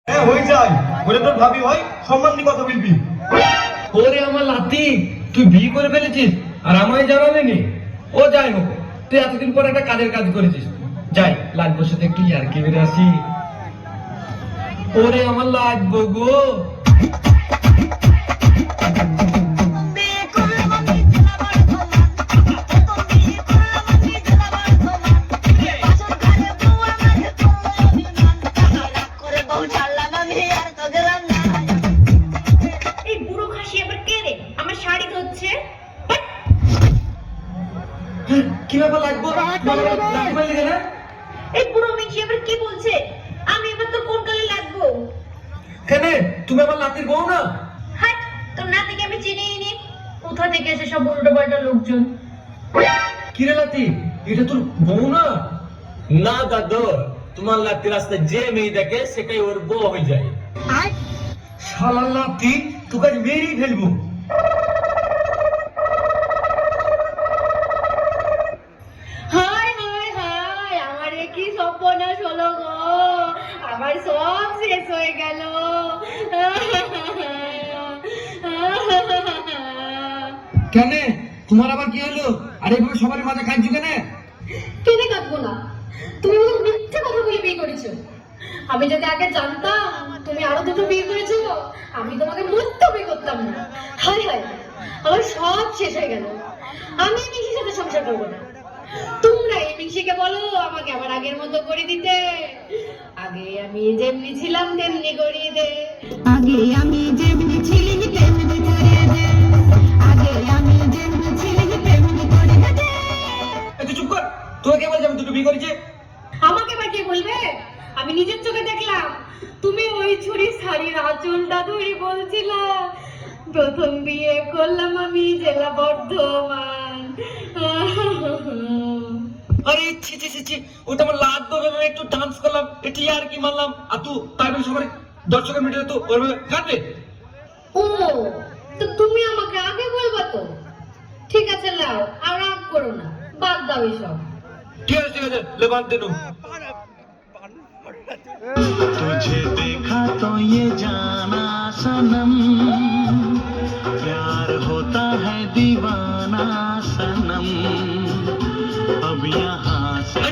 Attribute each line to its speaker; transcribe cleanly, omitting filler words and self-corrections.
Speaker 1: হ্যাঁ হয়ে যায়, বলে তোর ভাবি হয় সম্মান দিয়ে কথা বলবি।
Speaker 2: ওরে আমার লাতি, তুই বিয়ে করে ফেলেছিস আর আমায় জানালেনি। ও যাই হোক, তুই এতদিন পর একটা কাজের কাজ করেছিস। যাই লাগবো সাথে একটু ইয়ার্কি বেড়ে আসি। ওরে আমার লাগবো গো।
Speaker 3: এই বুড়ো খাসি আবার কে রে? আমার শাড়ি ধরছে।
Speaker 2: কি ব্যাপার লাগবো?
Speaker 3: এই বুড়ো মিঠি আবার কি বলছে? আমি এবার তো কোন কালে লাগবো?
Speaker 2: কেন, তুমি আমার লাতির বউ না?
Speaker 3: হাট, তোর নাতিকে আমি চিনিই নি। কোথা থেকে এসে সব উল্টো পাল্টা লোকজন।
Speaker 2: কি রে লাতি, এটা তোর বউ না? না দাদু, তোমার লাতি রাস্তায় যে মেয়ে দেখে সেটাই ওর বউ হয়ে যায়। শালা লাতি, তোকে আজ মেরেই ফেলবো।
Speaker 3: হায় হায় হায়, আমার এ কি সর্বনাশ হলো গো। আমার সব শেষ হয়ে গেল।
Speaker 2: কেন, তোমার আবার কি হলো? আর এইভাবে সবার মাথা কাটছো কেন?
Speaker 3: কেনে কাঁদবো না? তুমি আমাকে মিথ্যে কথা বলে বিয়ে করেছো। আমি যদি আগে জানতাম তুমি আরো দুটো বিয়ে করেছো, আমি তোমাকে মরতে বিয়ে করতাম না। হায় হায়, আমার সব শেষ হয়ে গেল। আমি এই মিশির সাথে সংসার করবো না। তোমরা এই মিশিকে বলো আমাকে আবার আগের মতো করে দিতে। আগে আমি যেমনি ছিলাম তেমনি করিয়ে দে।
Speaker 4: আগে আমি যেমনি ছিলি তেমনি করে দে। আগে আমি যেমনি ছিলি তেমনি করে দে।
Speaker 2: তুই চুপ কর, তোকে কে বলছে আমি দুটো বিয়ে করেছি?
Speaker 3: আমাকে বা কে বলবে? আমি নিজের চোখে দেখলাম তুমি ওই ছুরি শাড়ির আঁচলটা ধরে বলছিলা প্রথম বিয়ে করলাম আমি জেলা বর্ধমান।
Speaker 2: আরে ছি ছি ছি ছি, ওটা আমার লাত ধরে একটু ডান্স করলাম, একটু আর কি মারলাম, আর তুই তাই বলে সবার দর্শকের মিডিয়া তো ওর কাটবে।
Speaker 3: ও, তো তুমি আমাকে আগে বলবা তো। ঠিক আছে লাও, আর রাগ করো না, বাদ দাও এসব।
Speaker 2: ঠিক আছে ঠিক আছে, লেবান দিনু।
Speaker 5: तुझे देखा तो ये जाना सनम, प्यार होता है दीवाना सनम, अब यहाँ से